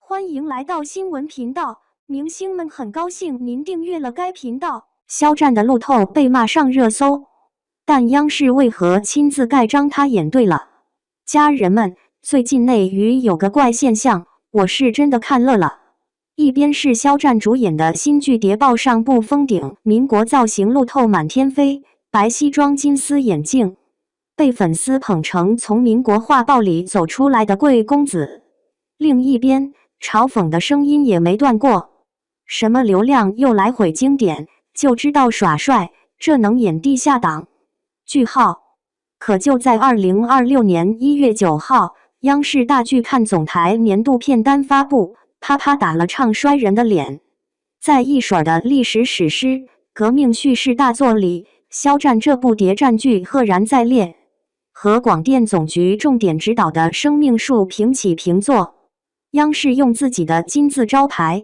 歡迎來到新聞頻道，明星們很高興您訂閱了該頻道。肖戰的路透被罵上熱搜，但央視為何親自蓋章他演對了？家人們，最近內娛有個怪現象，我是真的看樂了。一邊是肖戰主演的新劇《諜報上不封頂》，民國造型路透滿天飛，白西裝金絲眼鏡，被粉絲捧成從民國畫報裡走出來的貴公子。另一邊，嘲諷的聲音也沒斷過，什麼流量又來毀經典，就知道耍帥，這能演地下黨？句號。可就在2026年1月9號，央視大劇看總台年度片單發布，啪啪打了唱衰人的臉。在一水兒的歷史史詩、革命敘事大作裡，肖戰這部諜戰劇赫然在列，和廣電總局重點指導的生命樹平起平坐。央視用自己的金字招牌，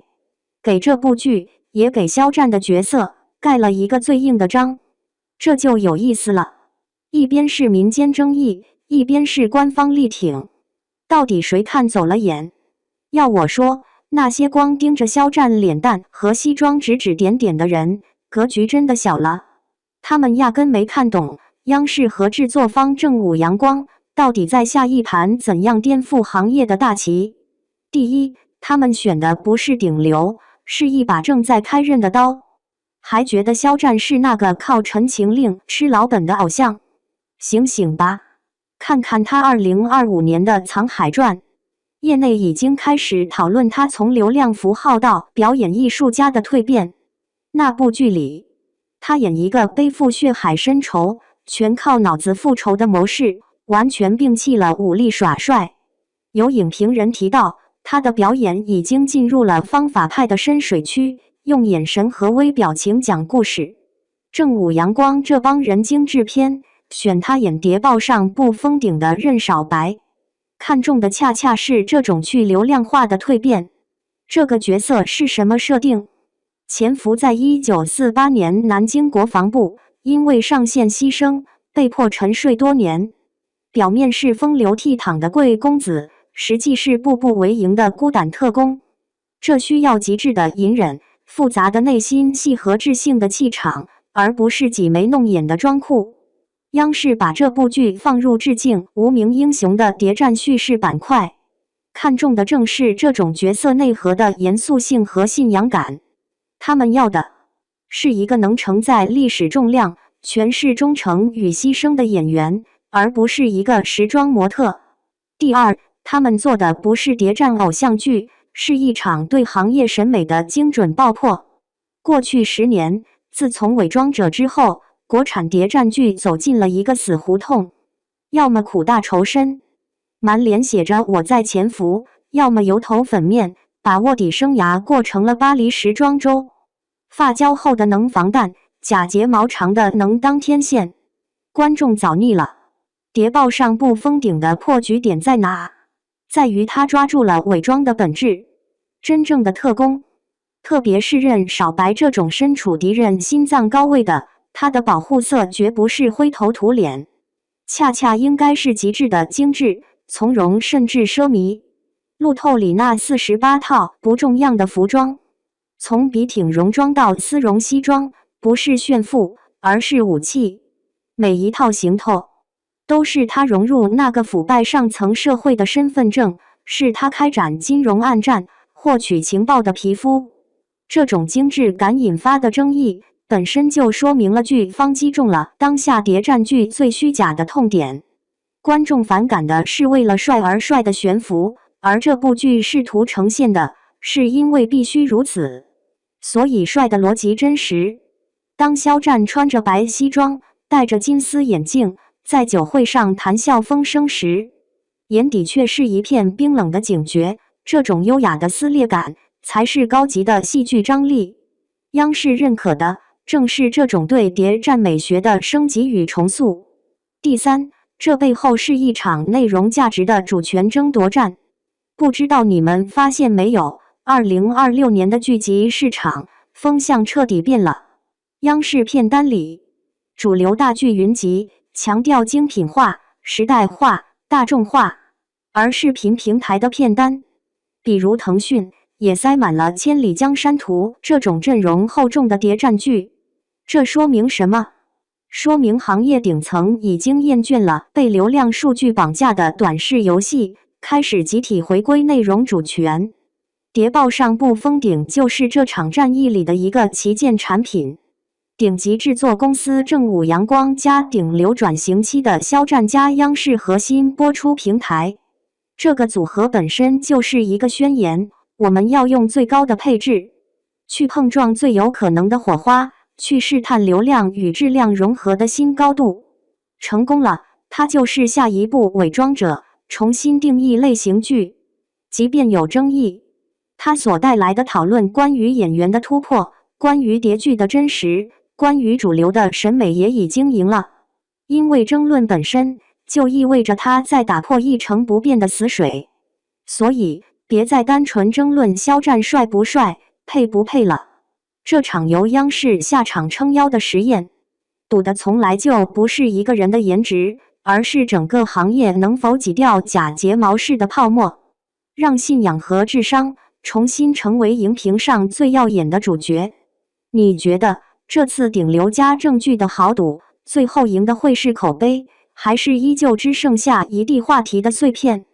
給這部劇也給肖戰的角色蓋了一個最硬的章，這就有意思了。一邊是民間爭議，一邊是官方力挺，到底誰看走了眼？要我說，那些光盯着肖戰臉蛋和西裝指指點點的人，格局真的小了。他們壓根沒看懂央視和制作方正午陽光到底在下一盤怎樣顛覆行業的大棋。第一，他們選的不是頂流，是一把正在開刃的刀，還覺得肖戰是那個靠《陳情令》吃老本的偶像。醒醒吧，看看他2025年的《藏海傳》，業內已經開始討論他從流量符號到表演藝術家的蛻變。那部劇裡，他演一個背負血海深仇、全靠腦子復仇的謀士，完全摒棄了武力耍帥。有影評人提到，他的表演已經進入了方法派的深水區，用眼神和微表情講故事。正午陽光這幫人精製片選他演諜報上不封頂的任少白，看中的恰恰是這種去流量化的蛻變。這個角色是什麼設定？潛伏在1948年南京國防部，因為上線犧牲，被迫沉睡多年。表面是風流倜儻的貴公子，實際是步步為營的孤膽特工，這需要極致的隱忍、複雜的內心戲和智性的氣場，而不是擠眉弄眼的裝酷。央視把這部劇放入致敬無名英雄的諜戰敘事板塊，看重的正是這種角色內核的嚴肅性和信仰感。他們要的是一個能承載歷史重量、詮釋忠誠與犧牲的演員，而不是一個時裝模特。第二，他們做的不是諜戰偶像劇，是一場對行業審美的精準爆破。過去10年，自從《偽裝者》之後，國產諜戰劇走進了一個死胡同，要麼苦大仇深，滿臉寫着我在潛伏，要麼油頭粉面，把臥底生涯過成了巴黎時裝周。髮膠厚的能防彈，假睫毛長的能當天線。觀眾早膩了。諜報上不封頂的破局點在哪？在於他抓住了偽裝的本質。真正的特工，特別是任少白這種身處敵人心臟高位的，他的保護色絕不是灰頭土臉，恰恰應該是極致的精緻、從容甚至奢靡。路透裡那48套不重樣的服裝，從筆挺戎裝到絲絨西裝，不是炫富，而是武器。每一套行頭都是他融入那個腐敗上層社會的身份證，是他開展金融暗戰、獲取情報的皮膚。這種精緻感引發的爭議，本身就說明了劇方擊中了當下諜戰劇最虛假的痛點。觀眾反感的是為了帥而帥的懸浮，而這部劇試圖呈現的是因為必須如此，所以帥的邏輯真實。當肖戰穿着白西裝，戴着金絲眼鏡，在酒會上談笑風生時，眼底卻是一片冰冷的警覺。這種優雅的撕裂感，才是高級的戲劇張力。央視認可的正是這種對諜戰美學的升級與重塑。第三，這背後是一場內容價值的主權爭奪戰。不知道你們發現沒有，2026年的劇集市場風向徹底變了。央視片單裡，主流大劇雲集，強調精品化、時代化、大眾化，而視頻平台的片單比如騰訊也塞滿了《千里江山圖》這種陣容厚重的諜戰劇。這說明什麼？說明行業頂層已經厭倦了被流量數據綁架的短視遊戲，開始集體回歸內容主權。諜報上部封頂就是這場戰役裡的一個旗艦產品。頂級制作公司正午陽光加頂流轉型期的肖戰加央視核心播出平台，這個組合本身就是一個宣言：我們要用最高的配置去碰撞最有可能的火花，去試探流量與質量融合的新高度。成功了，它就是下一部偽裝者，重新定義類型劇。即便有爭議，它所帶來的討論關於演員的突破，關於諜劇的真實，關於主流的審美也已經贏了。因為爭論本身就意味着它在打破一成不變的死水。所以別再單純爭論肖戰帥不帥、配不配了。這場由央視下場撐腰的實驗，賭的從來就不是一個人的顏值，而是整個行業能否擠掉假睫毛式的泡沫，讓信仰和智商重新成為熒屏上最耀眼的主角。你覺得這次頂流加正劇的豪賭，最後贏的會是口碑，還是依舊只剩下一地話題的碎片？